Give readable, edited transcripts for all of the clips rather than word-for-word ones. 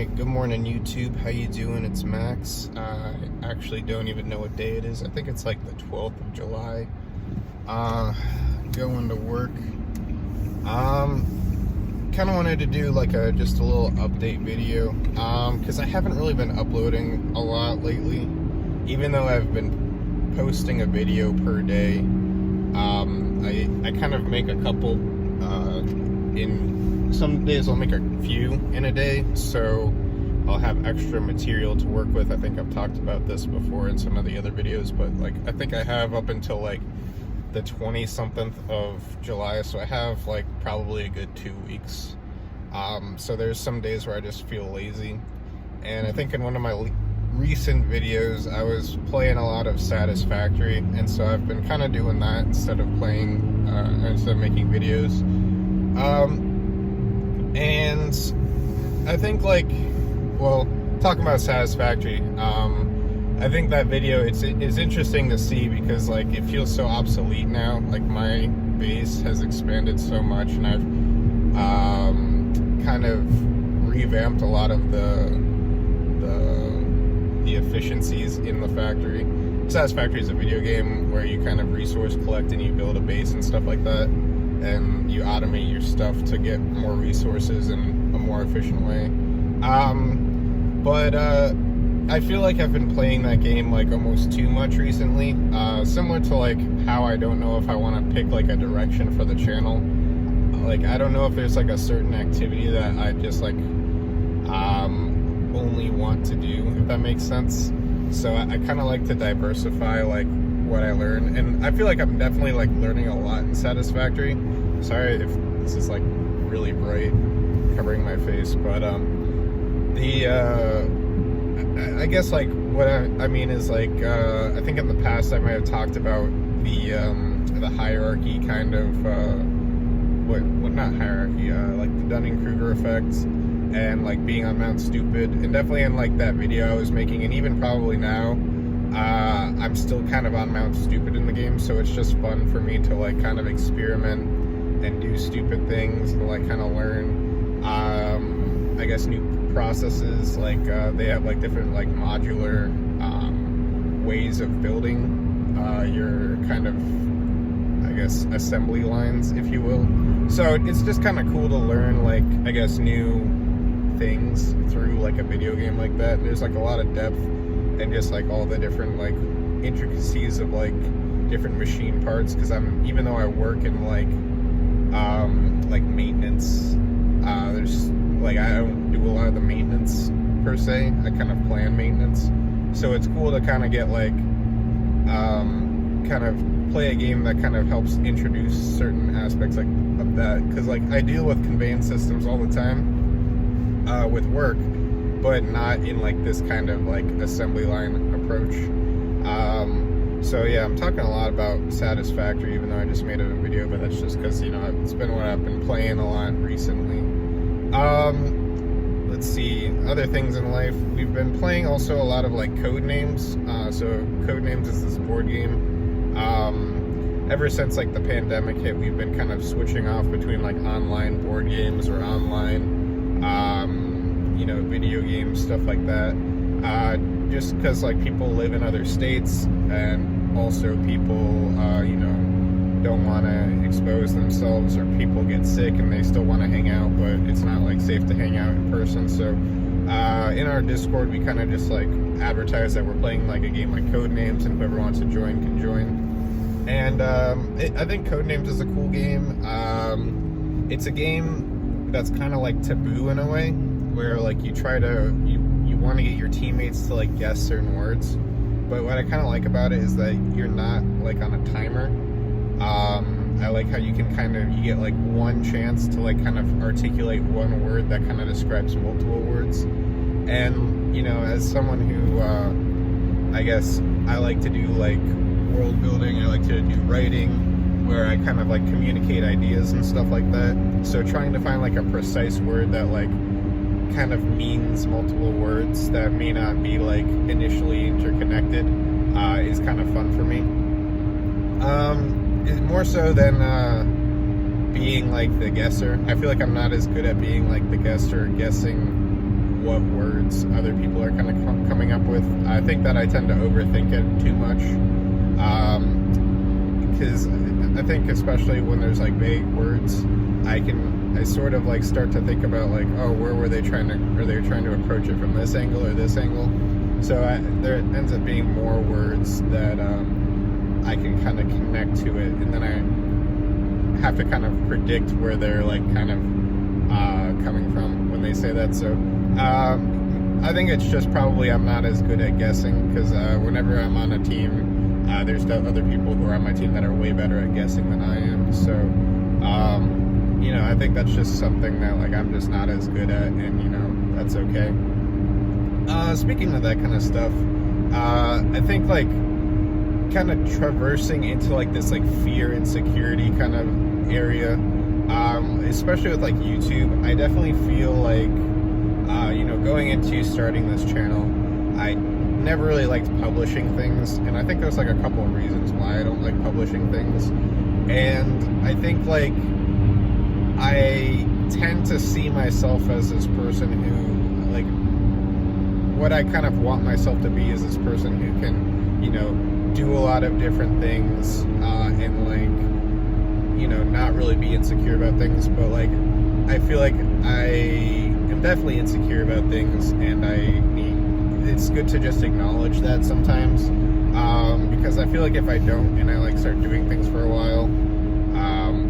Alright, good morning YouTube. How you doing? It's Max. I actually don't even know what day it is. I think it's like the 12th of July. Going to work. Kind of wanted to do like just a little update video. Because I haven't really been uploading a lot lately. Even though I've been posting a video per day. I kind of make a couple in some days I'll make a few in a day, so I'll have extra material to work with. I think I've talked about this before in some of the other videos, but like I think I have up until like the 20-something of July, so I have like probably a good 2 weeks. So there's some days where I just feel lazy, and I think in one of my recent videos I was playing a lot of Satisfactory, and so I've been kind of doing that instead of playing instead of making videos. And I think talking about Satisfactory, I think that video it's interesting to see because like it feels so obsolete now. Like my base has expanded so much, and I've kind of revamped a lot of the efficiencies in the factory. Satisfactory is a video game where you kind of resource collect and you build a base and stuff like that, and you automate your stuff to get more resources in a more efficient way. But I feel like I've been playing that game like almost too much recently, similar to like how I don't know if I want to pick like a direction for the channel. Like I don't know if there's like a certain activity that I just like only want to do, if that makes sense. So I kind of like to diversify like what I learn, and I feel like I'm definitely like learning a lot in Satisfactory. Sorry if this is like really bright covering my face, but I guess like what I mean is like I think in the past I might have talked about the hierarchy kind of not hierarchy, like the Dunning-Kruger effect, and like being on Mount Stupid, and definitely in like that video I was making, and even probably now I'm still kind of on Mount Stupid in the game, so it's just fun for me to like kind of experiment and do stupid things and like kind of learn I guess new processes. Like they have like different like modular ways of building your kind of I guess assembly lines, if you will. So it's just kind of cool to learn like I guess new things through like a video game like that. And there's like a lot of depth and just like all the different like intricacies of like different machine parts, because even though I work in like maintenance, there's like I don't do a lot of the maintenance per se. I kind of plan maintenance, so it's cool to kind of get like kind of play a game that kind of helps introduce certain aspects like of that, because like I deal with conveyance systems all the time with work, but not in like this kind of like assembly line approach. So yeah, I'm talking a lot about Satisfactory, even though I just made a video, but that's just because, you know, it's been what I've been playing a lot recently. Let's see, other things in life. We've been playing also a lot of like Codenames. So Codenames is this board game. Ever since like the pandemic hit, we've been kind of switching off between like online board games or online you know, video games, stuff like that, just because like people live in other states, and also people you know, don't want to expose themselves, or people get sick and they still want to hang out, but it's not like safe to hang out in person. So in our Discord we kind of just like advertise that we're playing like a game like Codenames, and whoever wants to join can join. And I think Codenames is a cool game. It's a game that's kind of like taboo in a way, where like you try to you want to get your teammates to like guess certain words, but what I kind of like about it is that you're not like on a timer. I like how you can you get like one chance to like kind of articulate one word that kind of describes multiple words. And you know, as someone who I guess I like to do like world building, I like to do writing, where I kind of like communicate ideas and stuff like that. So trying to find like a precise word that like kind of means multiple words that may not be like initially interconnected is kind of fun for me. More so than being like the guesser. I feel like I'm not as good at being like the guesser, guessing what words other people are kind of coming up with. I think that I tend to overthink it too much, because I think especially when there's like vague words, I sort of like start to think about like, oh, where were they trying to approach it from this angle or this angle? So there ends up being more words that I can kind of connect to it, and then I have to kind of predict where they're like kind of coming from when they say that. So I think it's just probably I'm not as good at guessing, because whenever I'm on a team, there's other people who are on my team that are way better at guessing than I am. So you know, I think that's just something that like I'm just not as good at, and you know, that's okay. Speaking of that kind of stuff, I think like kind of traversing into like this like fear insecurity kind of area, especially with like YouTube, I definitely feel like you know, going into starting this channel, I never really liked publishing things, and I think there's like a couple of reasons why I don't like publishing things. And I think like I tend to see myself as this person who, like, what I kind of want myself to be is this person who can, you know, do a lot of different things, and like, you know, not really be insecure about things. But like, I feel like I am definitely insecure about things, and it's good to just acknowledge that sometimes, because I feel like if I don't, and I like start doing things for a while,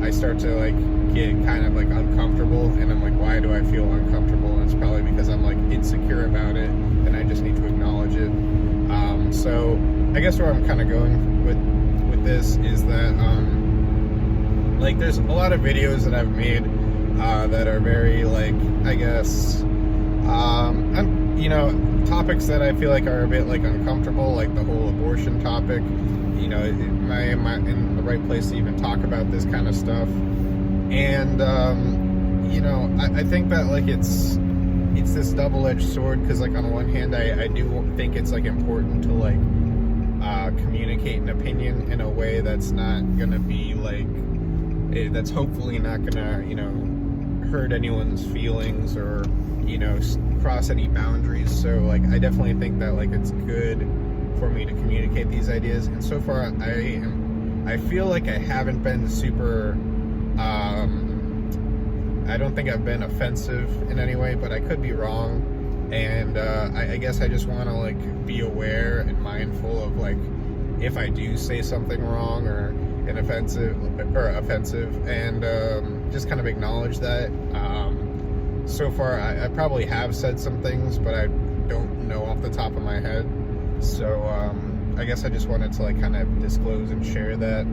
I start to like get kind of like uncomfortable, and I'm like, why do I feel uncomfortable? And it's probably because I'm like insecure about it, and I just need to acknowledge it. So I guess where I'm kind of going with this is that like there's a lot of videos that I've made that are very like, I guess you know, topics that I feel like are a bit like uncomfortable, like the whole abortion topic. You know, am I in the right place to even talk about this kind of stuff? And you know, I think that like it's this double-edged sword, because like on one hand I do think it's like important to like communicate an opinion in a way that's not gonna be like, that's hopefully not gonna, you know, hurt anyone's feelings or, you know, cross any boundaries. So like I definitely think that like it's good for me to communicate these ideas, and so far I feel like I haven't been super I don't think I've been offensive in any way, but I could be wrong. And I guess I just want to like be aware and mindful of like if I do say something wrong or offensive, and just kind of acknowledge that. So far I probably have said some things, but I don't know off the top of my head. So I guess I just wanted to like kind of disclose and share that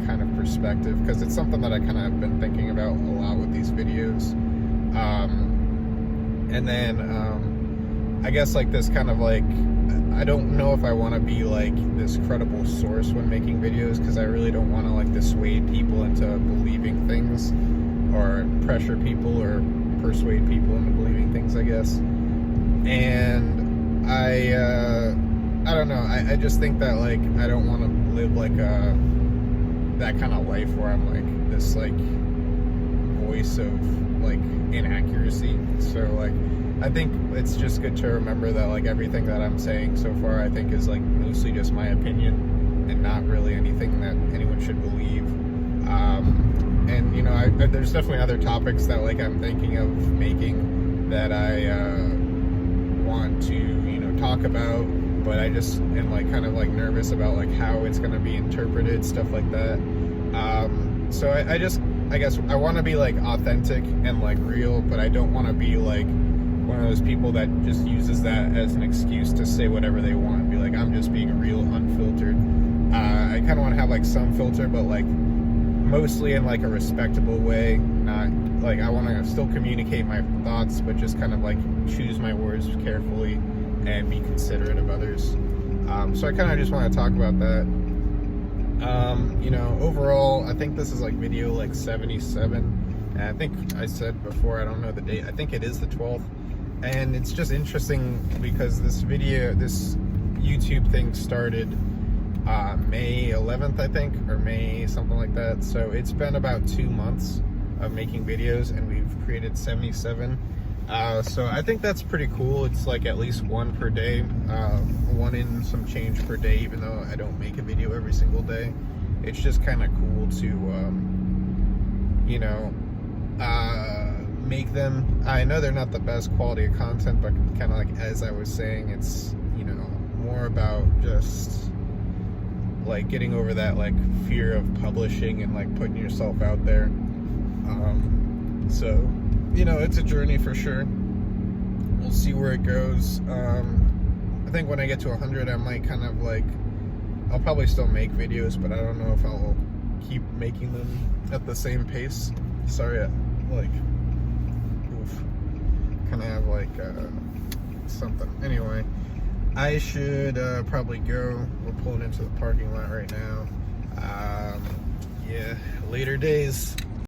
kind of perspective, because it's something that I kind of have been thinking about a lot with these videos. And then I guess like this kind of like, I don't know if I want to be like this credible source when making videos, because I really don't want to like dissuade people into believing things, or pressure people or persuade people into believing things, I guess. And I don't know, I just think that like I don't want to live like that kind of life where I'm like this like voice of like inaccuracy. So like I think it's just good to remember that like everything that I'm saying so far I think is like mostly just my opinion and not really anything that anyone should believe. And you know, there's definitely other topics that like I'm thinking of making that I want to, you know, talk about, but I just am like kind of like nervous about like how it's going to be interpreted, stuff like that. So I guess I want to be like authentic and like real, but I don't want to be like one of those people that just uses that as an excuse to say whatever they want, be like, I'm just being real, unfiltered. I kind of want to have like some filter, but like mostly in like a respectable way, not like, I want to still communicate my thoughts, but just kind of like choose my words carefully and be considerate of others. So I kind of just want to talk about that. You know, overall, I think this is like video like 77, and I think I said before, I don't know the date, I think it is the 12th, and it's just interesting because this YouTube thing started May 11th, I think, or May, something like that. So it's been about 2 months of making videos, and we've created 77. So I think that's pretty cool. It's like at least one per day, one in some change per day, even though I don't make a video every single day. It's just kind of cool to, you know, make them. I know they're not the best quality of content, but kind of like, as I was saying, it's, you know, more about just like getting over that like fear of publishing and like putting yourself out there. So, you know, it's a journey for sure. We'll see where it goes. I think when I get to 100, I might kind of like, I'll probably still make videos, but I don't know if I'll keep making them at the same pace. Sorry, like, oof, kind of have like something. Anyway, I should probably go. We're pulling into the parking lot right now. Yeah, later days.